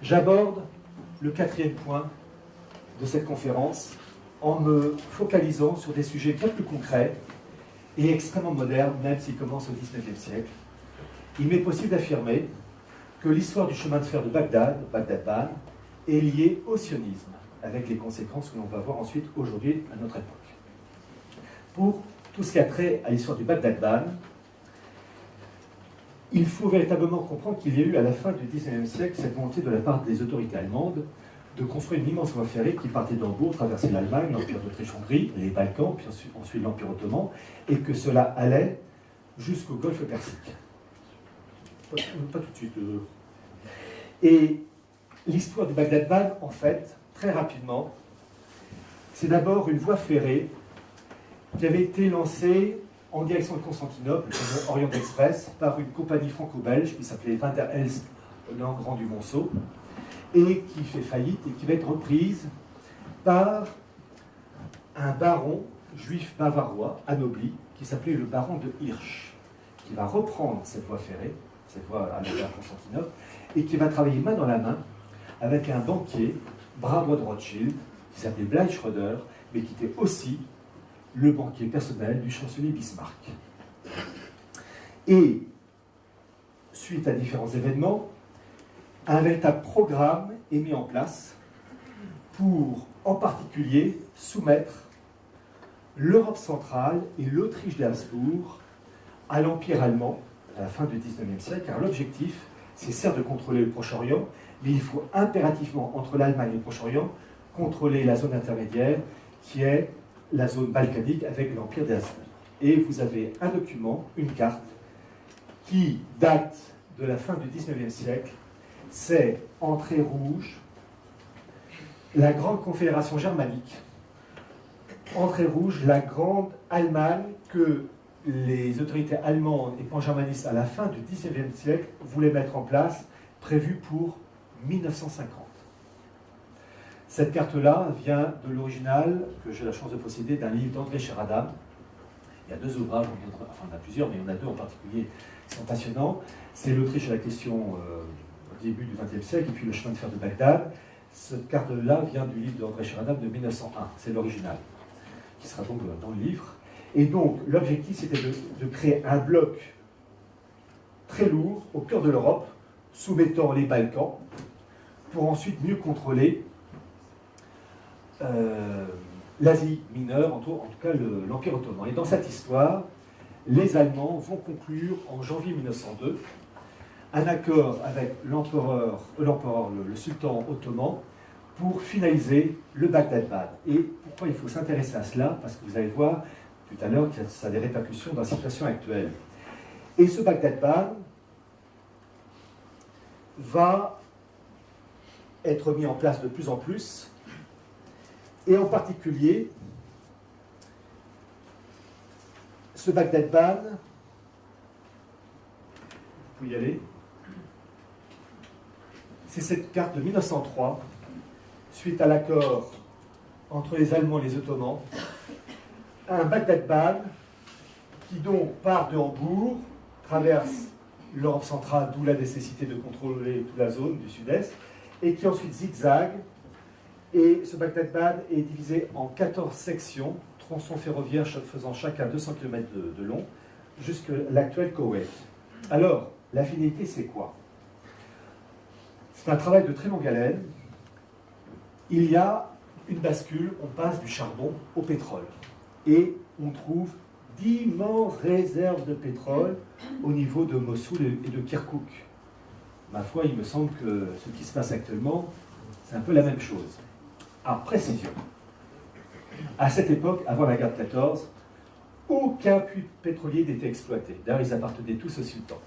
J'aborde le quatrième point de cette conférence en me focalisant sur des sujets bien plus concrets et extrêmement modernes, même s'ils commencent au XIXe siècle. Il m'est possible d'affirmer que l'histoire du chemin de fer de Bagdad, Bagdad-Ban, est liée au sionisme, avec les conséquences que l'on va voir ensuite aujourd'hui à notre époque. Pour tout ce qui a trait à l'histoire du Bagdad-Ban, il faut véritablement comprendre qu'il y a eu à la fin du XIXe siècle cette volonté de la part des autorités allemandes de construire une immense voie ferrée qui partait d'Hambourg, traversait l'Allemagne, l'Empire d'Autriche-Hongrie, les Balkans, puis ensuite l'Empire ottoman, et que cela allait jusqu'au Golfe Persique. Pas tout de suite. Et l'histoire du Bagdad-Ban, en fait, très rapidement, c'est d'abord une voie ferrée qui avait été lancée en direction de Constantinople, le Orient Express, par une compagnie franco-belge qui s'appelait Van der Elst Langrand du Monceau, et qui fait faillite et qui va être reprise par un baron juif bavarois, anobli, qui s'appelait le baron de Hirsch, qui va reprendre cette voie ferrée, cette voie à Constantinople, et qui va travailler main dans la main avec un banquier, bras droit de Rothschild, qui s'appelait Bleich Schröder, mais qui était aussi le banquier personnel du chancelier Bismarck. Et, suite à différents événements, un véritable programme est mis en place pour, en particulier, soumettre l'Europe centrale et l'Autriche d'Habsbourg à l'Empire allemand à la fin du XIXe siècle, car l'objectif, c'est certes de contrôler le Proche-Orient, mais il faut impérativement, entre l'Allemagne et le Proche-Orient, contrôler la zone intermédiaire, qui est la zone balkanique avec l'Empire des Habsbourg. Et vous avez un document, une carte, qui date de la fin du XIXe siècle. C'est en trait rouge la Grande Confédération germanique, en trait rouge la Grande Allemagne que les autorités allemandes et pan-germanistes à la fin du XIXe siècle voulaient mettre en place, prévue pour 1950. Cette carte-là vient de l'original, que j'ai la chance de posséder, d'un livre d'André Sheridan. Il y a deux ouvrages, enfin il y en a plusieurs, mais il y en a deux en particulier qui sont passionnants. C'est l'Autriche à la question au début du XXe siècle, et puis le chemin de fer de Bagdad. Cette carte-là vient du livre d'André Sheridan de 1901, c'est l'original, qui sera donc dans le livre. Et donc, l'objectif, c'était de créer un bloc très lourd au cœur de l'Europe, soumettant les Balkans, pour ensuite mieux contrôler l'Asie mineure, en tout cas l'Empire ottoman. Et dans cette histoire, les Allemands vont conclure en janvier 1902 un accord avec l'empereur, le sultan ottoman, pour finaliser le Bagdad-Ban. Et pourquoi il faut s'intéresser à cela? Parce que vous allez voir tout à l'heure que ça a des répercussions dans la situation actuelle. Et ce Bagdad-Ban va être mis en place de plus en plus, et en particulier, ce Bagdad-Ban, vous pouvez y aller, c'est cette carte de 1903, suite à l'accord entre les Allemands et les Ottomans, un Bagdad-Ban qui donc part de Hambourg, traverse l'Europe centrale, d'où la nécessité de contrôler toute la zone du sud-est, et qui ensuite zigzague. Et ce Bagdad-Ban est divisé en 14 sections, tronçons ferroviaires faisant chacun 200 km de long, jusqu'à l'actuel Koweït. Alors, la finalité, c'est quoi? C'est un travail de très longue haleine. Il y a une bascule, on passe du charbon au pétrole. Et on trouve d'immenses réserves de pétrole au niveau de Mossoul et de Kirkouk. Ma foi, il me semble que ce qui se passe actuellement, c'est un peu la même chose. Alors, précision. À cette époque, avant la guerre de 14, aucun puits pétrolier n'était exploité. D'ailleurs, ils appartenaient tous au sultan.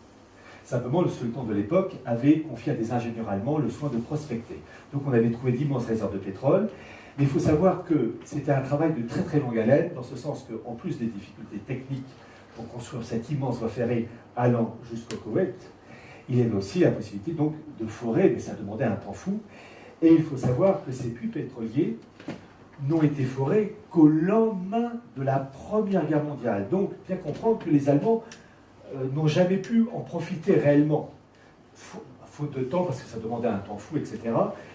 Simplement, le sultan de l'époque avait confié à des ingénieurs allemands le soin de prospecter. Donc, on avait trouvé d'immenses réserves de pétrole. Mais il faut savoir que c'était un travail de très très longue haleine, dans ce sens qu'en plus des difficultés techniques pour construire cette immense voie ferrée allant jusqu'au Koweït, il y avait aussi la possibilité donc de forer, mais ça demandait un temps fou. Et il faut savoir que ces puits pétroliers n'ont été forés qu'au lendemain de la Première Guerre mondiale. Donc, bien comprendre que les Allemands n'ont jamais pu en profiter réellement. faute de temps, parce que ça demandait un temps fou, etc.,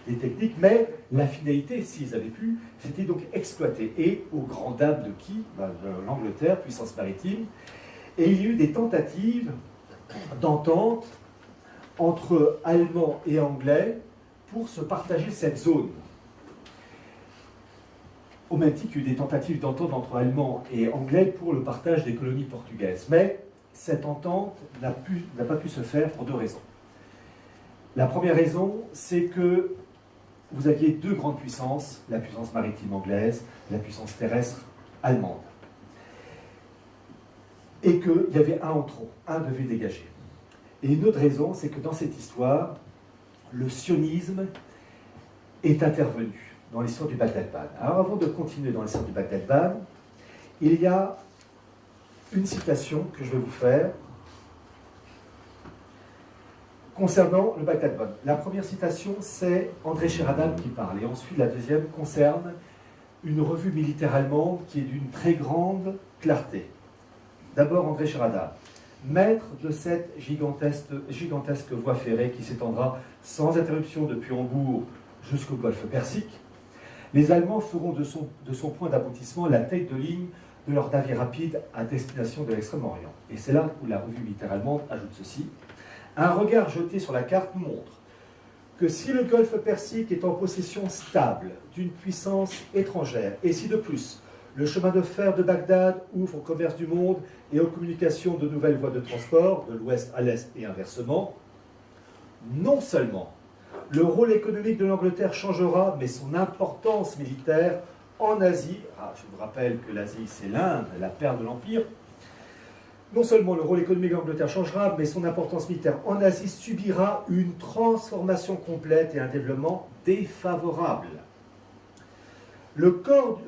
les techniques, mais la finalité, s'ils avaient pu, c'était donc exploiter. Et aux grandes dames de qui? De l'Angleterre, puissance maritime. Et il y a eu des tentatives d'entente entre Allemands et Anglais pour se partager cette zone. Au même titre qu'il y a eu des tentatives d'entente entre Allemands et Anglais pour le partage des colonies portugaises. Mais cette entente n'a pas pu se faire pour deux raisons. La première raison, c'est que vous aviez deux grandes puissances, la puissance maritime anglaise, la puissance terrestre allemande. Et qu'il y avait un en trop, un devait dégager. Et une autre raison, c'est que dans cette histoire, le sionisme est intervenu dans l'histoire du Bagdad-Ban. Alors avant de continuer dans l'histoire du Bagdad-Ban, il y a une citation que je vais vous faire concernant le Bagdad-Ban. La première citation, c'est André Shéridan qui parle, et ensuite la deuxième concerne une revue militaire allemande qui est d'une très grande clarté. D'abord André Shéridan, maître de cette gigantesque voie ferrée qui s'étendra sans interruption depuis Hambourg jusqu'au golfe Persique, les Allemands feront de son point d'aboutissement la tête de ligne de leur navire rapide à destination de l'Extrême-Orient. Et c'est là où la revue militaire allemande ajoute ceci. Un regard jeté sur la carte nous montre que si le golfe Persique est en possession stable d'une puissance étrangère, et si de plus le chemin de fer de Bagdad ouvre au commerce du monde et aux communications de nouvelles voies de transport, de l'ouest à l'est et inversement, non seulement le rôle économique de l'Angleterre changera, mais son importance militaire en Asie, je vous rappelle que l'Asie c'est l'Inde, la perle de l'Empire, non seulement le rôle économique de l'Angleterre changera, mais son importance militaire en Asie subira une transformation complète et un développement défavorable. Le port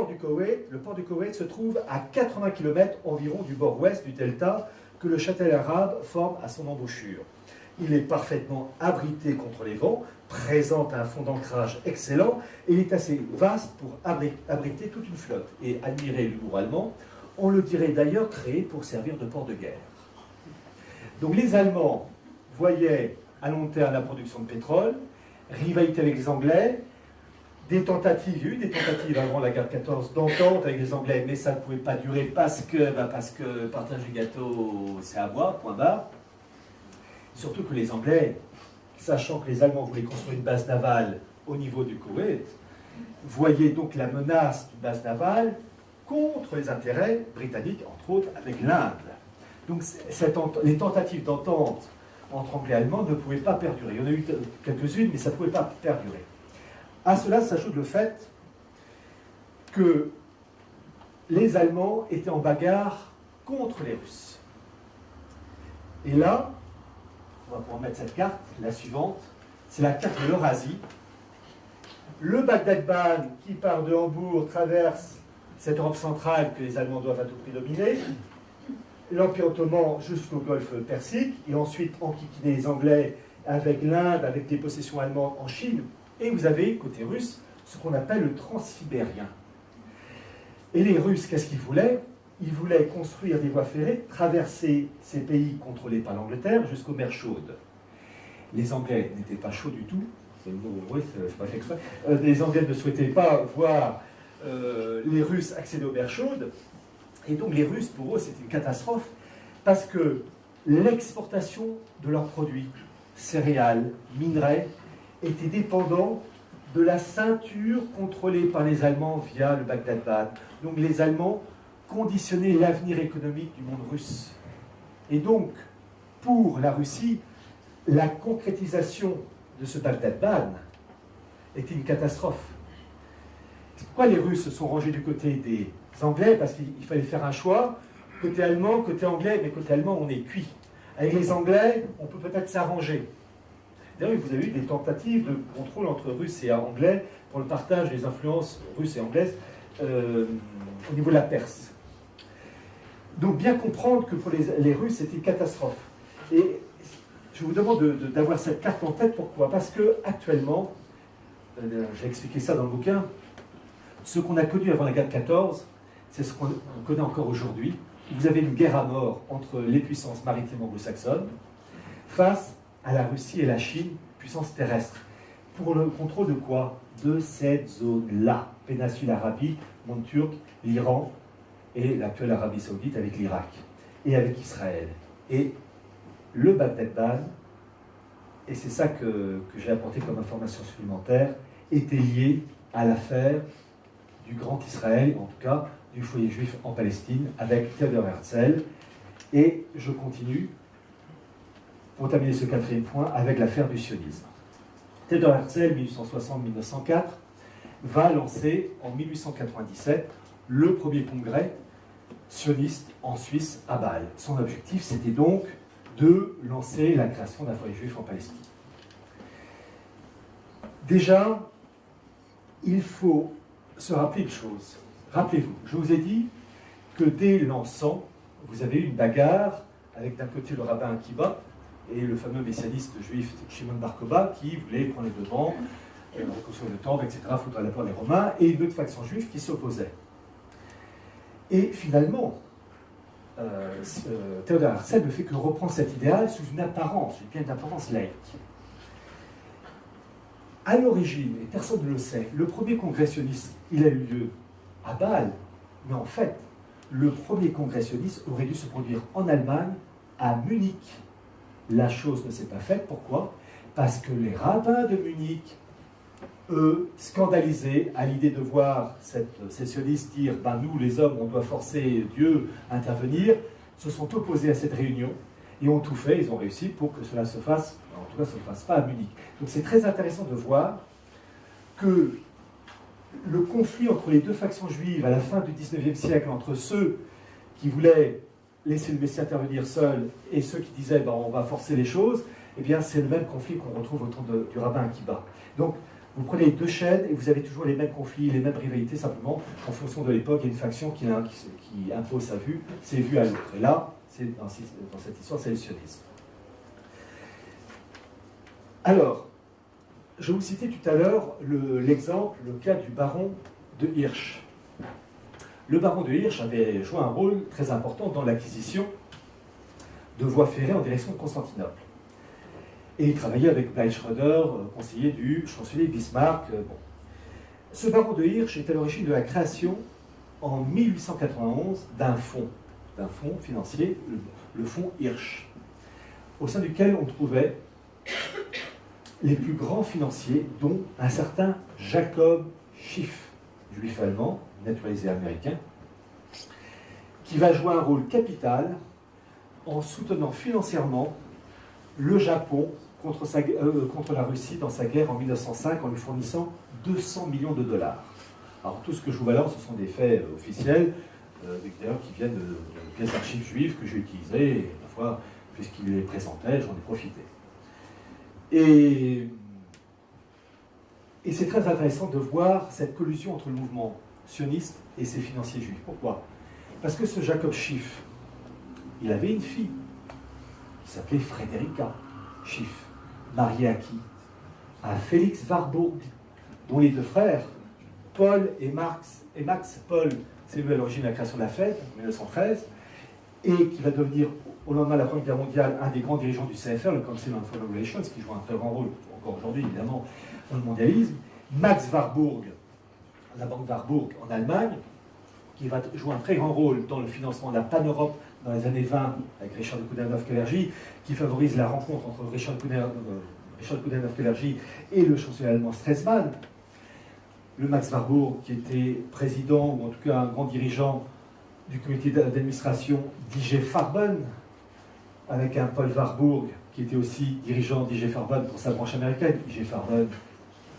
du Koweït se trouve à 80 km environ du bord ouest du delta que le Châtel arabe forme à son embouchure. Il est parfaitement abrité contre les vents, présente un fond d'ancrage excellent et il est assez vaste pour abriter toute une flotte. Et admirer l'humour allemand, on le dirait d'ailleurs créé pour servir de port de guerre. Donc les Allemands voyaient à long terme la production de pétrole, rivalité avec les Anglais, il y a eu des tentatives avant la guerre de 14 d'entente avec les Anglais, mais ça ne pouvait pas durer parce que partage du gâteau, c'est à boire, point barre. Surtout que les Anglais, sachant que les Allemands voulaient construire une base navale au niveau du Koweït, voyaient donc la menace d'une base navale contre les intérêts britanniques, entre autres avec l'Inde. Donc les tentatives d'entente entre Anglais et Allemands ne pouvaient pas perdurer. Il y en a eu quelques-unes, mais ça ne pouvait pas perdurer. À cela s'ajoute le fait que les Allemands étaient en bagarre contre les Russes. Et là, on va pouvoir mettre cette carte, la suivante, c'est la carte de l'Eurasie. Le Bagdad-Ban, qui part de Hambourg, traverse cette Europe centrale que les Allemands doivent à tout prix dominer, l'Empire ottoman jusqu'au golfe Persique, et ensuite enquiquiner les Anglais avec l'Inde, avec des possessions allemandes en Chine. Et vous avez, côté russe, ce qu'on appelle le transsibérien. Et les Russes, qu'est-ce qu'ils voulaient? Ils voulaient construire des voies ferrées, traverser ces pays contrôlés par l'Angleterre jusqu'aux mers chaudes. Les Anglais n'étaient pas chauds du tout, c'est le mot russe, c'est pas fait exprès. Les Anglais ne souhaitaient pas voir les Russes accéder aux mers chaudes, et donc les Russes, pour eux, c'était une catastrophe, parce que l'exportation de leurs produits, céréales, minerais, était dépendant de la ceinture contrôlée par les Allemands via le Bagdad-Ban. Donc les Allemands conditionner l'avenir économique du monde russe. Et donc, pour la Russie, la concrétisation de ce Bagdad-Ban était une catastrophe. Pourquoi les Russes se sont rangés du côté des Anglais? Parce qu'il fallait faire un choix, côté allemand, côté anglais, mais côté allemand, on est cuit. Avec les Anglais, on peut peut-être s'arranger. D'ailleurs, vous avez eu des tentatives de contrôle entre Russes et Anglais pour le partage des influences russes et anglaises au niveau de la Perse. Donc bien comprendre que pour les Russes, c'était une catastrophe. Et je vous demande d'avoir cette carte en tête. Pourquoi? Parce que actuellement, j'ai expliqué ça dans le bouquin, ce qu'on a connu avant la guerre de 14, c'est ce qu'on connaît encore aujourd'hui. Vous avez une guerre à mort entre les puissances maritimes anglo-saxonnes face à la Russie et la Chine, puissance terrestre. Pour le contrôle de quoi? De cette zone-là, péninsule arabique, monde turc, l'Iran et l'actuelle Arabie Saoudite avec l'Irak et avec Israël. Et le Bagdad-Ban, et c'est ça que j'ai apporté comme information supplémentaire, était lié à l'affaire du Grand Israël, en tout cas du foyer juif en Palestine, avec Theodor Herzl. Et je continue pour terminer ce quatrième point avec l'affaire du sionisme. Theodor Herzl, 1860-1904, va lancer en 1897 le premier congrès sioniste en Suisse à Bâle. Son objectif, c'était donc de lancer la création d'un foyer juif en Palestine. Déjà, il faut se rappeler une chose. Rappelez-vous, je vous ai dit que dès l'an 100, vous avez eu une bagarre avec d'un côté le rabbin Akiba et le fameux messianiste juif Shimon Bar Kokhba qui voulait prendre les devants, reconstruire le temple, etc., foutre à la porte les Romains, et une autre faction juive qui s'opposait. Et finalement, Theodor Herzl ne fait que reprendre cet idéal sous une apparence, une apparence laïque. À l'origine, et personne ne le sait, le premier congrès sioniste, il a eu lieu à Bâle, mais en fait, le premier congrès sioniste aurait dû se produire en Allemagne, à Munich. La chose ne s'est pas faite, pourquoi? Parce que les rabbins de Munich, eux, scandalisés à l'idée de voir ces sionistes dire « ben nous, les hommes, on doit forcer Dieu à intervenir », se sont opposés à cette réunion et ont tout fait, ils ont réussi pour que cela se fasse, en tout cas, ça ne se fasse pas à Munich. Donc c'est très intéressant de voir que le conflit entre les deux factions juives à la fin du XIXe siècle, entre ceux qui voulaient laisser le Messie intervenir seul et ceux qui disaient ben, on va forcer les choses, eh bien c'est le même conflit qu'on retrouve autour du rabbin Akiba. Donc vous prenez deux chaînes et vous avez toujours les mêmes conflits, les mêmes rivalités, simplement en fonction de l'époque, il y a une faction qui impose sa vue, ses vues à l'autre. Et là, dans cette histoire, c'est le sionisme. Alors, je vous citais tout à l'heure l'exemple, le cas du baron de Hirsch. Le baron de Hirsch avait joué un rôle très important dans l'acquisition de voies ferrées en direction de Constantinople. Et il travaillait avec Bleich Schröder, conseiller du chancelier Bismarck. Bon. Ce baron de Hirsch est à l'origine de la création, en 1891, d'un fonds financier, le fonds Hirsch, au sein duquel on trouvait les plus grands financiers, dont un certain Jacob Schiff, juif allemand, naturalisé américain, qui va jouer un rôle capital en soutenant financièrement le Japon contre la Russie dans sa guerre en 1905 en lui fournissant 200 millions de dollars. Alors tout ce que je vous balance, ce sont des faits officiels, d'ailleurs qui viennent de pièces d'archives juives que j'ai utilisées, et la fois, puisqu'il les présentait, j'en ai profité. Et c'est très intéressant de voir cette collusion entre le mouvement sioniste et ses financiers juifs. Pourquoi? Parce que ce Jacob Schiff, il avait une fille qui s'appelait Frédérica Schiff, mariée à qui? À Félix Warburg, dont les deux frères, Paul et Max. Paul, c'est lui à l'origine de la création de la Fed, en 1913, et qui va devenir, au lendemain de la Première Guerre mondiale, un des grands dirigeants du CFR, le Council on Foreign Relations, qui joue un très grand rôle, encore aujourd'hui évidemment, dans le mondialisme. Max Warburg, la banque Warburg en Allemagne, qui va jouer un très grand rôle dans le financement de la Pan-Europe dans les années 20 avec Richard de Coudenhove-Kalergi, qui favorise la rencontre entre Richard de Coudenhove-Kalergi et le chancelier allemand Stresemann. Le Max Warburg, qui était président, ou en tout cas un grand dirigeant du comité d'administration d'IG Farben, avec un Paul Warburg, qui était aussi dirigeant d'IG Farben pour sa branche américaine. IG Farben,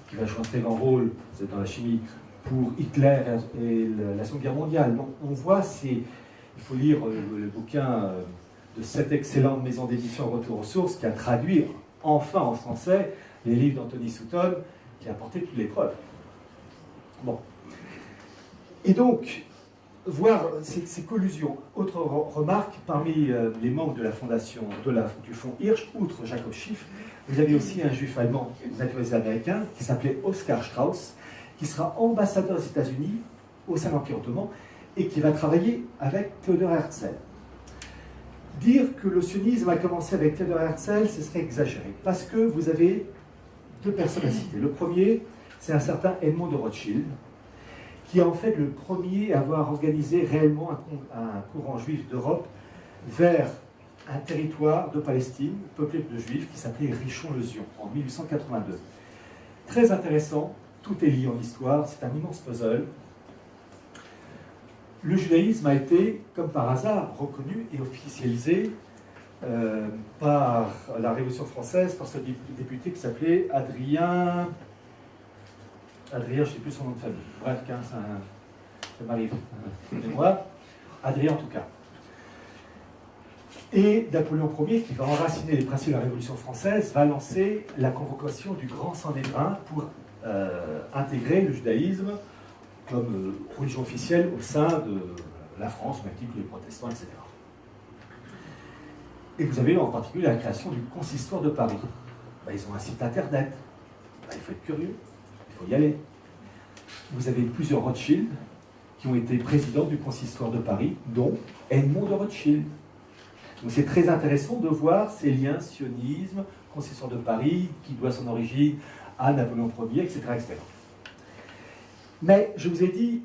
qui va jouer un très grand rôle, c'est dans la chimie, pour Hitler et la Seconde Guerre mondiale. Donc on voit, il faut lire le bouquin de cette excellente maison d'édition Retour aux sources, qui a traduit enfin en français les livres d'Anthony Sutton, qui a apporté toutes les preuves. Bon. Et donc, voir ces collusions. Autre remarque, parmi les membres de la fondation, du fonds Hirsch, outre Jacob Schiff, vous avez aussi un juif allemand, naturalisé américain, qui s'appelait Oskar Strauss, qui sera ambassadeur des États-Unis au sein de l'Empire ottoman et qui va travailler avec Theodor Herzl. Dire que le sionisme a commencé avec Theodor Herzl, ce serait exagéré, parce que vous avez deux personnes à citer. Le premier, c'est un certain Edmond de Rothschild, qui est en fait le premier à avoir organisé réellement un courant juif d'Europe vers un territoire de Palestine peuplé de juifs qui s'appelait Richon-le-Zion en 1882. Très intéressant, tout est lié en histoire, c'est un immense puzzle. Le judaïsme a été, comme par hasard, reconnu et officialisé par la Révolution française, par ce député qui s'appelait Adrien, je ne sais plus son nom de famille, bref, ça m'arrive, moi, Adrien en tout cas. Et Napoléon Ier, qui va enraciner les principes de la Révolution française, va lancer la convocation du Grand Sanhédrin pour intégrer le judaïsme comme religion officielle au sein de la France, même que les protestants, etc. Et vous avez en particulier la création du consistoire de Paris. Ils ont un site internet. Il faut être curieux, il faut y aller. Vous avez plusieurs Rothschild qui ont été présidents du consistoire de Paris, dont Edmond de Rothschild. Donc c'est très intéressant de voir ces liens sionisme, consistoire de Paris, qui doit son origine à Napoléon Ier, etc., etc. Mais je vous ai dit,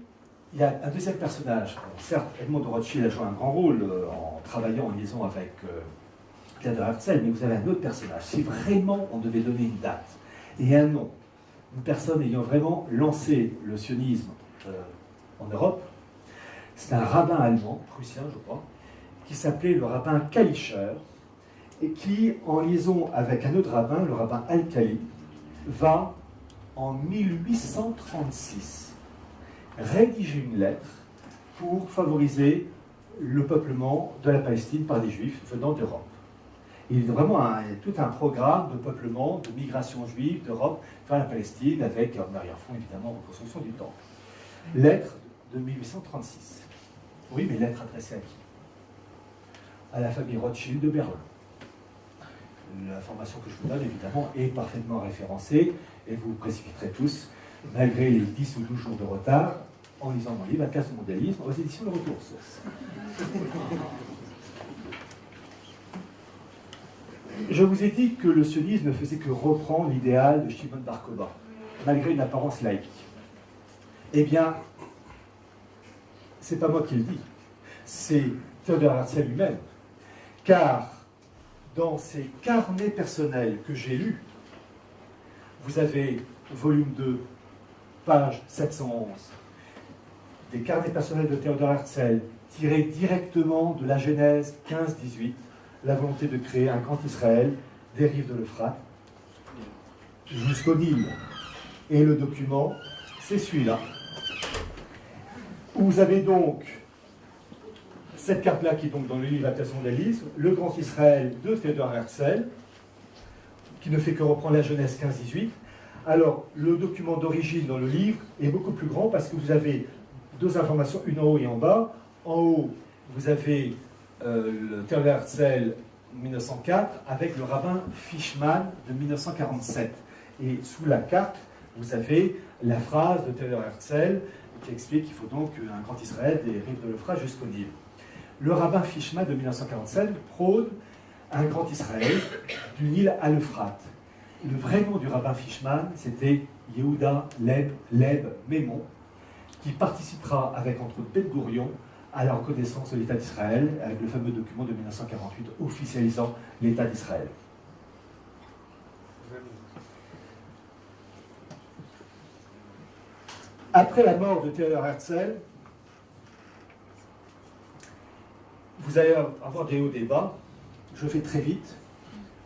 il y a un deuxième personnage. Bon, certes, Edmond de Rothschild a joué un grand rôle en travaillant en liaison avec Theodor Herzl, mais vous avez un autre personnage. Si vraiment on devait donner une date et un nom, une personne ayant vraiment lancé le sionisme en Europe, c'est un rabbin allemand, prussien je crois, qui s'appelait le rabbin Kalischer, et qui, en liaison avec un autre rabbin, le rabbin Al-Khali, va, en 1836, rédiger une lettre pour favoriser le peuplement de la Palestine par des Juifs venant d'Europe. Il y a vraiment tout un programme de peuplement, de migration juive d'Europe vers la Palestine, avec en arrière-fond, évidemment, reconstruction du temple. Lettre de 1836. Oui, mais lettre adressée à qui? À la famille Rothschild de Berlin. L'information que je vous donne, évidemment, est parfaitement référencée, et vous vous précipiterez tous, malgré les 10 ou 12 jours de retard, en lisant mon livre, Atlas du mondialisme, aux éditions Le Retour aux sources. Je vous ai dit que le sionisme ne faisait que reprendre l'idéal de Shimon Bar Kokhba, malgré une apparence laïque. Eh bien, c'est pas moi qui le dis, c'est Theodor Herzl lui-même, car dans ses carnets personnels que j'ai lus, vous avez volume 2, page 711, des carnets personnels de Theodor Herzl, tirés directement de la Genèse 15-18, la volonté de créer un grand Israël des rives de l'Euphrate jusqu'au Nil. Et le document, c'est celui-là. Vous avez donc cette carte-là qui est donc dans le livre Atlas du mondialisme, le grand Israël de Theodor Herzl, qui ne fait que reprendre la Genèse 15-18. Alors, le document d'origine dans le livre est beaucoup plus grand parce que vous avez deux informations, une en haut et en bas. En haut, vous avez le Theodor Herzl 1904 avec le rabbin Fishman de 1947. Et sous la carte, vous avez la phrase de Theodor Herzl qui explique qu'il faut donc un grand Israël des rives de l'Euphrate jusqu'au Nil. Le rabbin Fishman de 1947 prône un grand Israël du Nil à l'Euphrate. Le vrai nom du rabbin Fishman, c'était Yehuda Leb Memon, qui participera avec entre autres Ben Gourion à la reconnaissance de l'État d'Israël, avec le fameux document de 1948 officialisant l'État d'Israël. Après la mort de Theodor Herzl, vous allez avoir des hauts, des bas. Je fais très vite.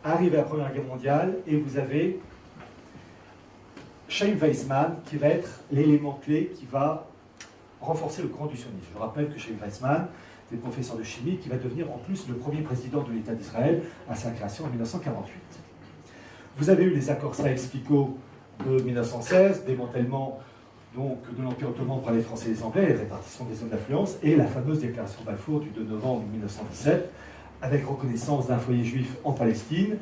Arrive à la Première Guerre mondiale et vous avez Chaim Weizmann qui va être l'élément clé qui va renforcer le courant du sionisme. Je rappelle que Chaim Weizmann était professeur de chimie qui va devenir en plus le premier président de l'État d'Israël à sa création en 1948. Vous avez eu les accords Sykes-Picot de 1916, démantèlement donc de l'Empire ottoman par les Français et les Anglais, répartition des zones d'influence, et la fameuse déclaration Balfour du 2 novembre 1917, avec reconnaissance d'un foyer juif en Palestine,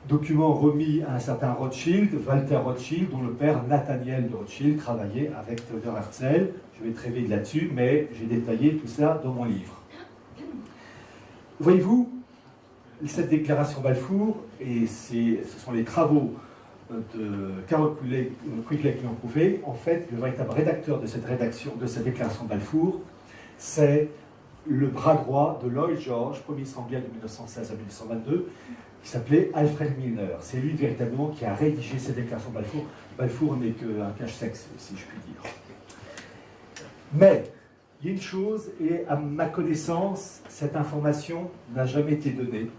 document remis à un certain Rothschild, Walter Rothschild, dont le père Nathaniel de Rothschild travaillait avec Theodor Herzl. Je vais très vite là-dessus, mais j'ai détaillé tout ça dans mon livre. Voyez-vous, cette déclaration Balfour, et ce sont les travaux de Carol Quigley qui l'ont prouvé, en fait, le véritable rédacteur de cette déclaration Balfour, c'est le bras droit de Lloyd George, premier ministre anglais de 1916 à 1922, qui s'appelait Alfred Milner. C'est lui véritablement qui a rédigé cette déclaration Balfour. Balfour n'est qu'un cache-sexe, si je puis dire. Mais, il y a une chose, et à ma connaissance, cette information n'a jamais été donnée.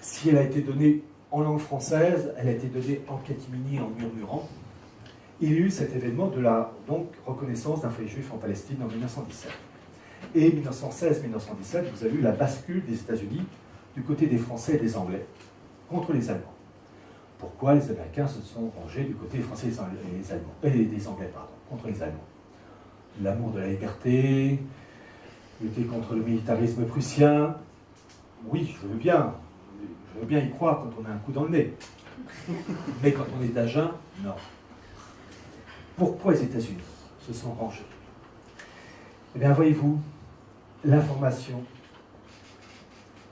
Si elle a été donnée en langue française, elle a été donnée en catimini, en murmurant. Il y a eu cet événement de la reconnaissance d'un foyer juif en Palestine en 1917. Et 1916-1917, vous avez eu la bascule des États-Unis du côté des Français et des Anglais contre les Allemands. Pourquoi les Américains se sont rangés du côté des Français et des Anglais, contre les Allemands? L'amour de la liberté, lutter contre le militarisme prussien. Oui, je veux bien y croire quand on a un coup dans le nez. Mais quand on est à jeun, non. Pourquoi les États-Unis se sont rangés? Eh bien, voyez-vous, l'information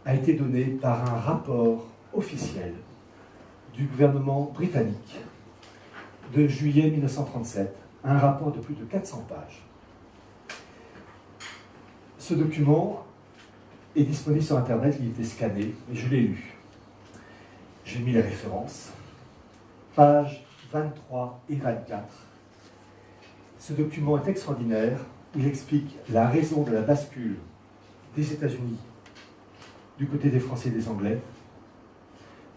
a été donnée par un rapport officiel du gouvernement britannique de juillet 1937, un rapport de plus de 400 pages. Ce document est disponible sur Internet, il était scanné, et je l'ai lu. J'ai mis les références, pages 23 et 24. Ce document est extraordinaire. Il explique la raison de la bascule des États-Unis du côté des Français et des Anglais,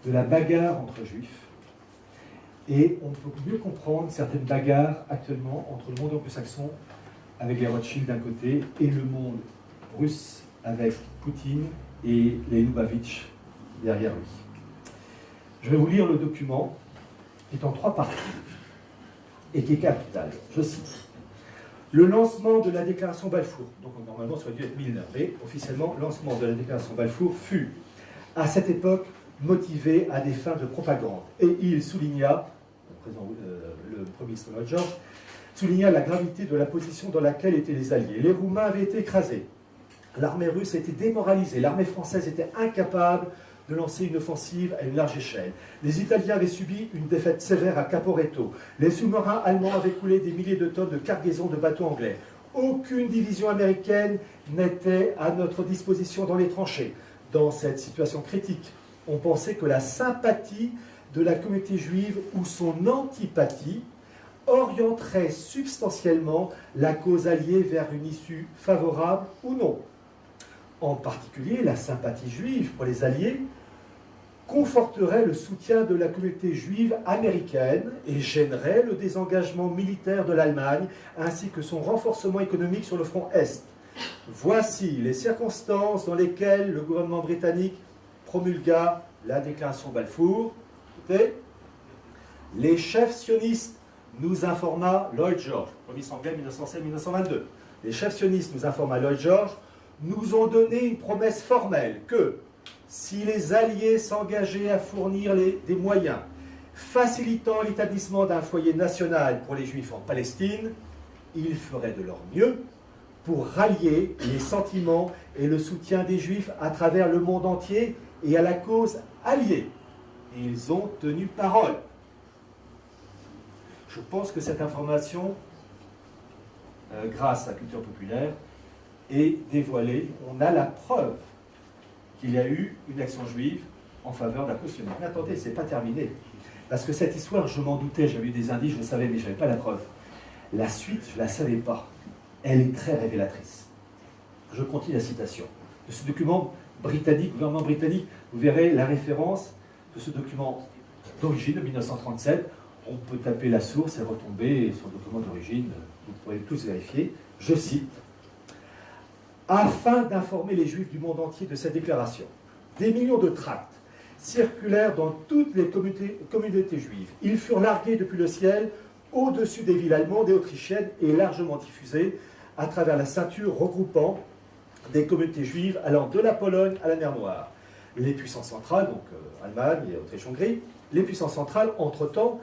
de la bagarre entre Juifs, et on peut mieux comprendre certaines bagarres actuellement entre le monde anglo-saxon avec les Rothschild d'un côté et le monde russe avec Poutine et les Lubavitch derrière lui. Je vais vous lire le document qui est en 3 parties et qui est capital. Je cite. Le lancement de la déclaration Balfour, donc normalement ça aurait dû être Milner, mais officiellement, le lancement de la déclaration Balfour fut, à cette époque, motivé à des fins de propagande. Et il souligna, le premier ministre Lloyd George, souligna la gravité de la position dans laquelle étaient les Alliés. Les Roumains avaient été écrasés, l'armée russe était démoralisée, l'armée française était incapable de lancer une offensive à une large échelle. Les Italiens avaient subi une défaite sévère à Caporetto. Les sous-marins allemands avaient coulé des milliers de tonnes de cargaison de bateaux anglais. Aucune division américaine n'était à notre disposition dans les tranchées. Dans cette situation critique, on pensait que la sympathie de la communauté juive ou son antipathie orienterait substantiellement la cause alliée vers une issue favorable ou non. En particulier, la sympathie juive pour les Alliés conforterait le soutien de la communauté juive américaine et gênerait le désengagement militaire de l'Allemagne ainsi que son renforcement économique sur le front Est. Voici les circonstances dans lesquelles le gouvernement britannique promulgua la déclaration Balfour. Écoutez, les chefs sionistes nous informa Lloyd George, premier ministre anglais 1916-1922. Les chefs sionistes nous informa Lloyd George, nous ont donné une promesse formelle que, si les Alliés s'engageaient à fournir des moyens facilitant l'établissement d'un foyer national pour les Juifs en Palestine, ils feraient de leur mieux pour rallier les sentiments et le soutien des Juifs à travers le monde entier et à la cause alliée. Et ils ont tenu parole. Je pense que cette information, grâce à la culture populaire, est dévoilée. On a la preuve qu'il y a eu une action juive en faveur d'un cause sioniste. Mais attendez, ce n'est pas terminé. Parce que cette histoire, je m'en doutais, j'avais eu des indices, je le savais, mais je n'avais pas la preuve. La suite, je ne la savais pas. Elle est très révélatrice. Je continue la citation. De ce document britannique, gouvernement britannique, vous verrez la référence de ce document d'origine, de 1937. On peut taper la source et retomber sur le document d'origine. Vous pourrez tous vérifier. Je cite. Afin d'informer les Juifs du monde entier de cette déclaration, des millions de tracts circulèrent dans toutes les communautés juives. Ils furent largués depuis le ciel au-dessus des villes allemandes et autrichiennes et largement diffusés à travers la ceinture regroupant des communautés juives allant de la Pologne à la mer Noire. Les puissances centrales, donc Allemagne et Autriche-Hongrie, les puissances centrales, entre-temps,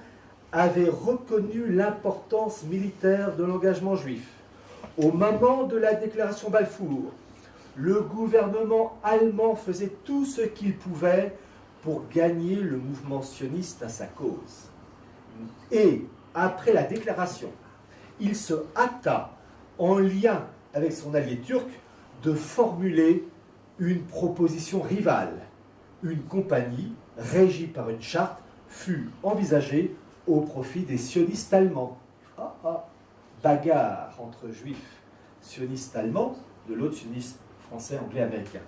avaient reconnu l'importance militaire de l'engagement juif. Au moment de la déclaration Balfour, le gouvernement allemand faisait tout ce qu'il pouvait pour gagner le mouvement sioniste à sa cause. Et après la déclaration, il se hâta, en lien avec son allié turc, de formuler une proposition rivale. Une compagnie, régie par une charte, fut envisagée au profit des sionistes allemands. Bagarre entre juifs sionistes allemands, de l'autre sionistes français, anglais, américains.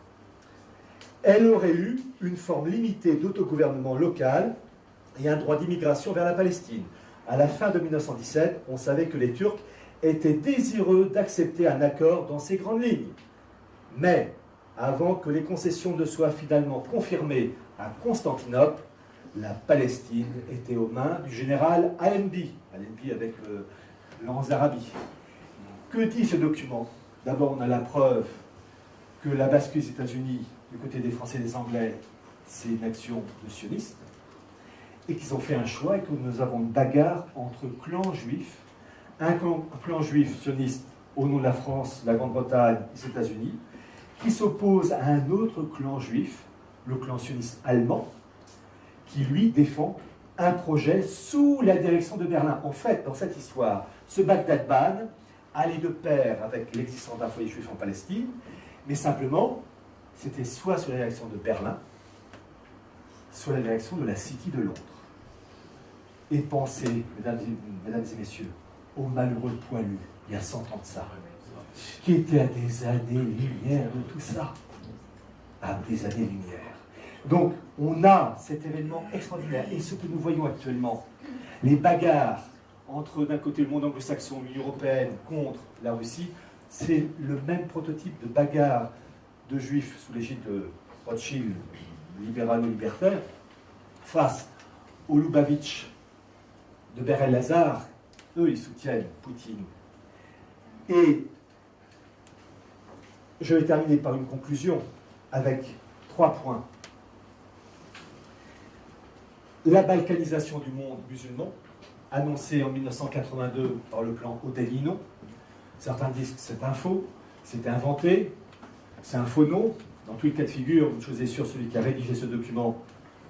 Elle aurait eu une forme limitée d'autogouvernement local et un droit d'immigration vers la Palestine. À la fin de 1917, on savait que les Turcs étaient désireux d'accepter un accord dans ces grandes lignes. Mais, avant que les concessions ne soient finalement confirmées à Constantinople, la Palestine était aux mains du général Allenby. Allenby avec l'Anse d'Arabie. Que dit ce document? D'abord, on a la preuve que la bascule des États-Unis, du côté des Français et des Anglais, c'est une action de sionistes, et qu'ils ont fait un choix et que nous avons une bagarre entre clans juifs, un clan juif sioniste au nom de la France, la Grande-Bretagne et les États-Unis, qui s'oppose à un autre clan juif, le clan sioniste allemand, qui lui défend un projet sous la direction de Berlin. En fait, dans cette histoire, ce Bagdad-Ban allait de pair avec l'existence d'un foyer juif en Palestine, mais simplement, c'était soit sous la direction de Berlin, soit la direction de la City de Londres. Et pensez, mesdames et messieurs, au malheureux poilu, il y a 100 ans de ça, qui était à des années-lumière de tout ça. À des années-lumière. Donc, on a cet événement extraordinaire. Et ce que nous voyons actuellement, les bagarres entre, d'un côté, le monde anglo-saxon, l'Union européenne, contre la Russie, c'est le même prototype de bagarre de juifs sous l'égide de Rothschild, libéralo-libertaire, face aux Lubavitch de Ber-el-Lazar. Eux, ils soutiennent Poutine. Et je vais terminer par une conclusion avec 3 points. La balkanisation du monde musulman, annoncée en 1982 par le plan Odelino. Certains disent que c'est un faux, c'est inventé, c'est un faux nom. Dans tous les cas de figure, une chose est sûre, celui qui a rédigé ce document,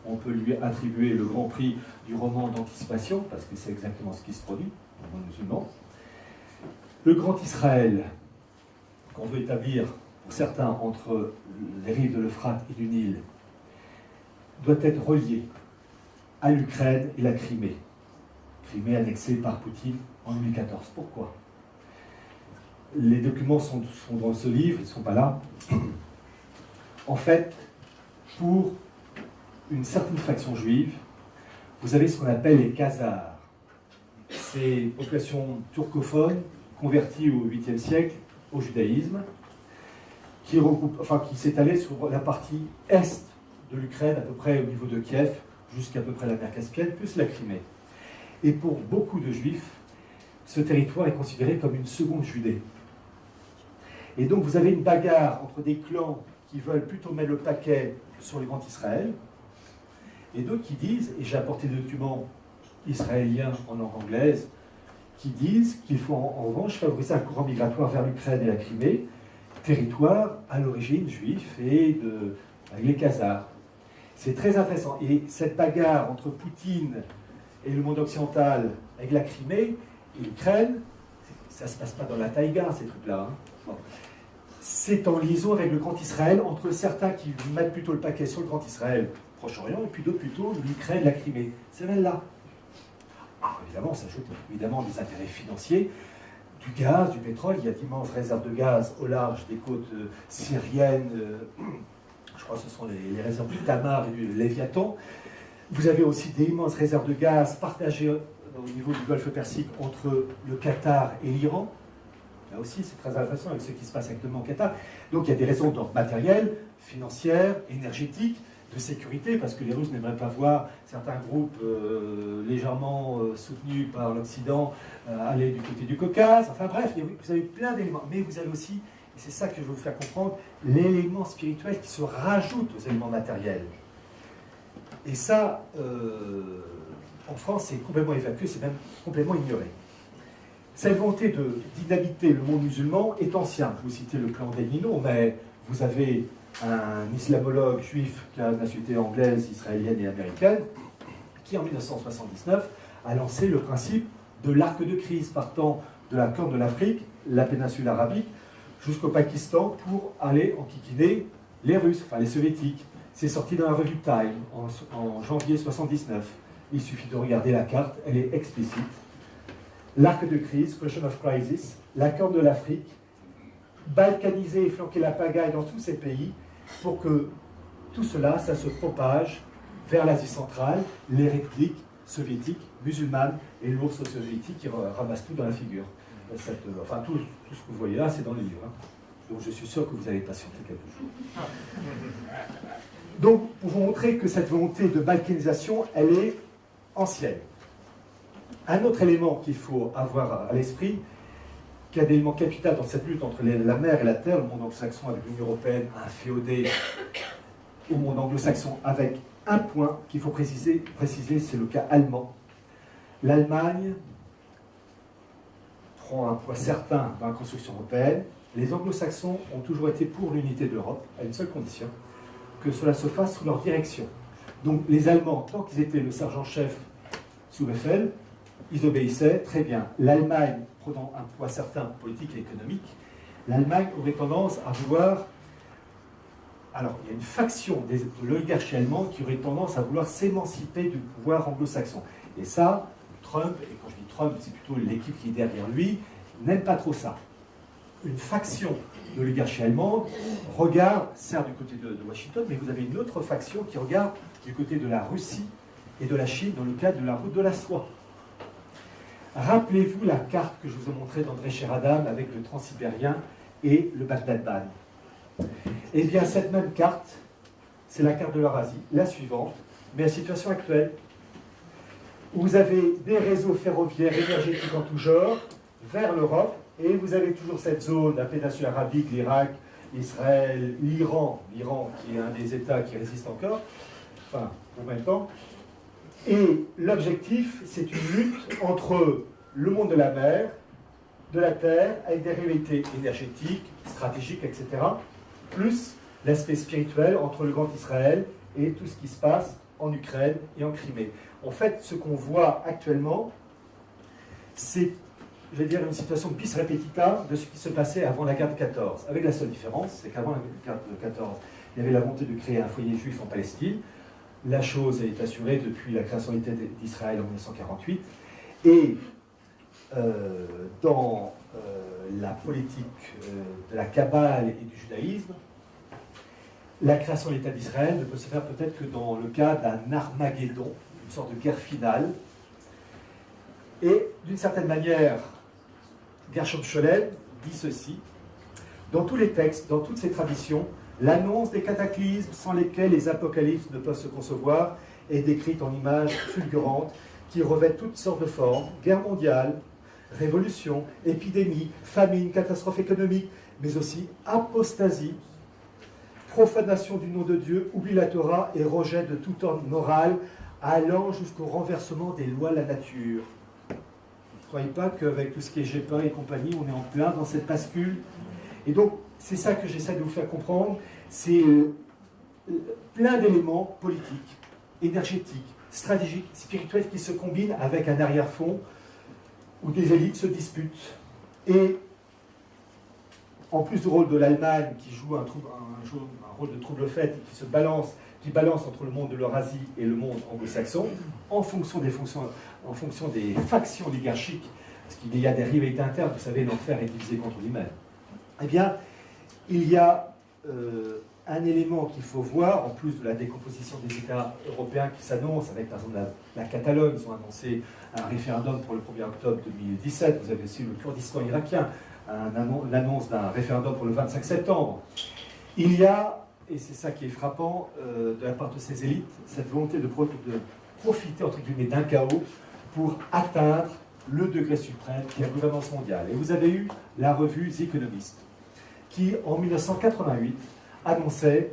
on peut lui attribuer le grand prix du roman d'anticipation, parce que c'est exactement ce qui se produit dans le monde musulman. Le grand Israël, qu'on veut établir pour certains entre les rives de l'Euphrate et du Nil, doit être relié à l'Ukraine et la Crimée. Crimée annexée par Poutine en 2014. Pourquoi? Les documents sont dans ce livre, ils ne sont pas là. En fait, pour une certaine fraction juive, vous avez ce qu'on appelle les Khazars. C'est une population turcophone convertie au 8e siècle au judaïsme, qui s'étalait sur la partie est de l'Ukraine, à peu près au niveau de Kiev, jusqu'à peu près la mer Caspienne, plus la Crimée. Et pour beaucoup de juifs, ce territoire est considéré comme une seconde Judée. Et donc vous avez une bagarre entre des clans qui veulent plutôt mettre le paquet sur le Grand Israël, et d'autres qui disent, et j'ai apporté des documents israéliens en langue anglaise, qui disent qu'il faut en revanche favoriser un courant migratoire vers l'Ukraine et la Crimée, territoire à l'origine juif et avec les Khazars. C'est très intéressant. Et cette bagarre entre Poutine et le monde occidental avec la Crimée et l'Ukraine, ça ne se passe pas dans la taïga, ces trucs-là. Hein. Bon. C'est en liaison avec le Grand Israël, entre certains qui mettent plutôt le paquet sur le Grand Israël, Proche-Orient, et puis d'autres plutôt l'Ukraine, la Crimée. C'est là. Évidemment, ça ajoute évidemment des intérêts financiers, du gaz, du pétrole. Il y a d'immenses réserves de gaz au large des côtes syriennes. Je crois que ce sont les réserves du Tamar et du Léviathan. Vous avez aussi d'immenses réserves de gaz partagées au niveau du Golfe Persique entre le Qatar et l'Iran. Là aussi, c'est très intéressant avec ce qui se passe actuellement au Qatar. Donc il y a des raisons d'ordre matériel, financière, énergétique, de sécurité, parce que les Russes n'aimeraient pas voir certains groupes légèrement soutenus par l'Occident aller du côté du Caucase. Enfin bref, vous avez plein d'éléments. Mais vous avez aussi, et c'est ça que je veux vous faire comprendre, l'élément spirituel qui se rajoute aux éléments matériels. Et ça, en France, c'est complètement évacué, c'est même complètement ignoré. Cette volonté d'inhabiter le monde musulman est ancien. Vous citez le plan d'Elnino, mais vous avez un islamologue juif qui a la nationalité anglaise, israélienne et américaine, qui en 1979 a lancé le principe de l'arc de crise partant de la Corne de l'Afrique, la péninsule arabique, jusqu'au Pakistan pour aller enquiquiner les Russes, enfin les Soviétiques. C'est sorti dans la revue Time en janvier 1979. Il suffit de regarder la carte, elle est explicite. L'arc de crise, question of crisis, la Corne de l'Afrique, balkaniser et flanquer la pagaille dans tous ces pays pour que tout cela, ça se propage vers l'Asie centrale, les républiques soviétiques, musulmanes et l'ours soviétique qui ramasse tout dans la figure. Enfin, tout ce que vous voyez là, c'est dans les livres. Hein. Donc je suis sûr que vous allez patienter quelques jours. Donc, pour vous montrer que cette volonté de balkanisation, elle est ancienne. Un autre élément qu'il faut avoir à l'esprit, qui est un élément capital dans cette lutte entre la mer et la terre, le monde anglo-saxon avec l'Union européenne, un féodé au monde anglo-saxon avec un point qu'il faut préciser, c'est le cas allemand. L'Allemagne prend un poids certain dans la construction européenne. Les anglo-saxons ont toujours été pour l'unité de l'Europe, à une seule condition, que cela se fasse sous leur direction. Donc les Allemands, tant qu'ils étaient le sergent-chef sous Eiffel, ils obéissaient très bien. L'Allemagne, prenant un poids certain politique et économique, l'Allemagne aurait tendance à vouloir... Alors, il y a une faction de l'oligarchie allemande qui aurait tendance à vouloir s'émanciper du pouvoir anglo-saxon. Et ça, Trump, et quand je dis Trump, c'est plutôt l'équipe qui est derrière lui, n'aime pas trop ça. Une faction de l'oligarchie allemande regarde, certes du côté de Washington, mais vous avez une autre faction qui regarde du côté de la Russie et de la Chine dans le cadre de la route de la soie. Rappelez-vous la carte que je vous ai montrée d'André Sheridan avec le Transsibérien et le Bagdad-Ban. Eh bien, cette même carte, c'est la carte de l'Eurasie, la suivante, mais la situation actuelle. Vous avez des réseaux ferroviaires énergétiques en tout genre vers l'Europe, et vous avez toujours cette zone, la péninsule arabique, l'Irak, Israël, l'Iran qui est un des États qui résiste encore, enfin, pour même temps. Et l'objectif, c'est une lutte entre le monde de la mer, de la terre, avec des rivalités énergétiques, stratégiques, etc., plus l'aspect spirituel entre le Grand Israël et tout ce qui se passe en Ukraine et en Crimée. En fait, ce qu'on voit actuellement, c'est, je vais dire, une situation bis repetita de ce qui se passait avant la guerre de 14, avec la seule différence, c'est qu'avant la guerre de 14, il y avait la volonté de créer un foyer juif en Palestine. La chose est assurée depuis la création de l'État d'Israël en 1948. Et dans la politique de la Kabbale et du judaïsme, la création de l'État d'Israël ne peut se faire peut-être que dans le cas d'un Armageddon, une sorte de guerre finale. Et d'une certaine manière, Gershom Scholem dit ceci: dans tous les textes, dans toutes ces traditions, l'annonce des cataclysmes sans lesquels les apocalypses ne peuvent se concevoir est décrite en images fulgurantes qui revêtent toutes sortes de formes: guerre mondiale, révolution, épidémie, famine, catastrophe économique, mais aussi apostasie, profanation du nom de Dieu, oubli la Torah et rejet de tout ordre moral, allant jusqu'au renversement des lois de la nature. Ne croyez pas qu'avec tout ce qui est G1 et compagnie, on est en plein dans cette bascule. Et donc, c'est ça que j'essaie de vous faire comprendre, c'est plein d'éléments politiques, énergétiques, stratégiques, spirituels qui se combinent avec un arrière-fond où des élites se disputent. Et en plus du rôle de l'Allemagne qui joue un rôle de trouble-fête et qui balance entre le monde de l'Eurasie et le monde anglo-saxon, en fonction des factions oligarchiques, parce qu'il y a des rivalités internes, vous savez, l'enfer est divisé contre lui-même. Eh bien, il y a un élément qu'il faut voir, en plus de la décomposition des États européens qui s'annonce, avec par exemple la Catalogne, ils ont annoncé un référendum pour le 1er octobre 2017, vous avez aussi le Kurdistan irakien, l'annonce d'un référendum pour le 25 septembre. Il y a, et c'est ça qui est frappant, de la part de ces élites, cette volonté de profiter, entre guillemets, d'un chaos pour atteindre le degré suprême qui est la gouvernance mondiale. Et vous avez eu la revue The Economist, qui, en 1988, annonçait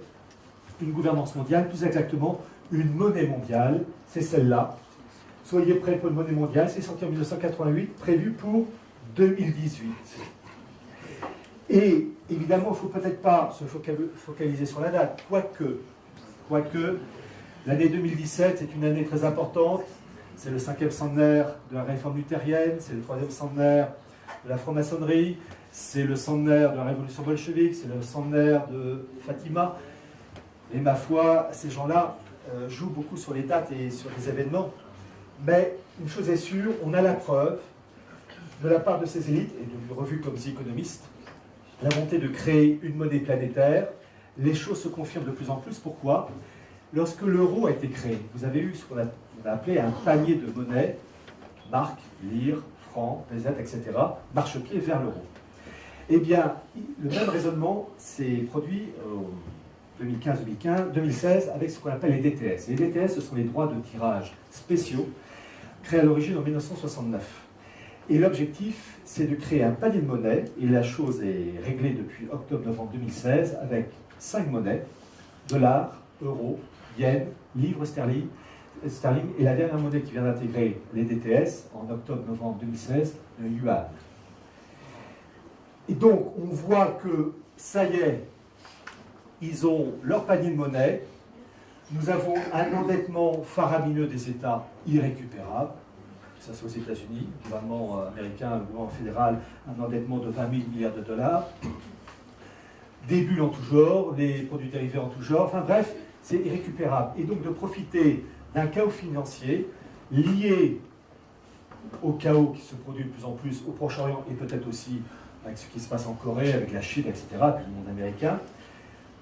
une gouvernance mondiale, plus exactement une monnaie mondiale, c'est celle-là. Soyez prêts pour une monnaie mondiale, c'est sorti en 1988, prévu pour 2018. Et évidemment, il ne faut peut-être pas se focaliser sur la date, quoique l'année 2017 est une année très importante. C'est le 5e centenaire de la réforme luthérienne, c'est le 3e centenaire de la franc-maçonnerie, c'est le centenaire de la révolution bolchevique, c'est le centenaire de Fatima. Et ma foi, ces gens-là jouent beaucoup sur les dates et sur les événements. Mais une chose est sûre, on a la preuve de la part de ces élites, et de revues comme The Economist, la volonté de créer une monnaie planétaire. Les choses se confirment de plus en plus. Pourquoi ? Lorsque l'euro a été créé, vous avez eu ce qu'on a appelé un panier de monnaies, marques, lire, francs, pesettes, etc., marchepied vers l'euro. Eh bien, le même raisonnement s'est produit en 2015-2016 avec ce qu'on appelle les DTS. Les DTS, ce sont les droits de tirage spéciaux créés à l'origine en 1969. Et l'objectif, c'est de créer un panier de monnaies, et la chose est réglée depuis octobre-novembre 2016 avec 5 monnaies, dollars, euros, yen, livres sterling, et la dernière monnaie qui vient d'intégrer les DTS en octobre-novembre 2016, le yuan. Et donc, on voit que, ça y est, ils ont leur panier de monnaie. Nous avons un endettement faramineux des États irrécupérable, que ce soit aux États-Unis, le gouvernement américain, le gouvernement fédéral, un endettement de 20 000 milliards de dollars, des bulles en tout genre, des produits dérivés en tout genre, enfin bref, c'est irrécupérable. Et donc de profiter d'un chaos financier lié au chaos qui se produit de plus en plus au Proche-Orient et peut-être aussi avec ce qui se passe en Corée, avec la Chine, etc., puis le monde américain,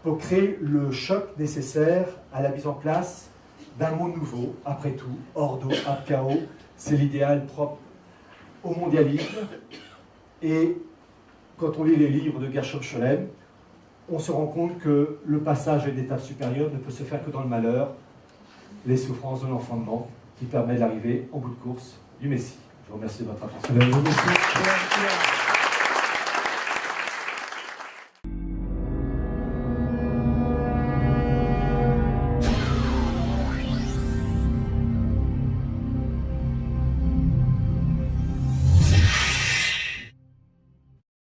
pour créer le choc nécessaire à la mise en place d'un monde nouveau. Après tout, hors d'eau, ab chaos, c'est l'idéal propre au mondialisme. Et quand on lit les livres de Gershom Scholem, on se rend compte que le passage à une étape supérieure ne peut se faire que dans le malheur, les souffrances de l'enfantement, qui permet d'arriver en bout de course du Messie. Je vous remercie de votre attention.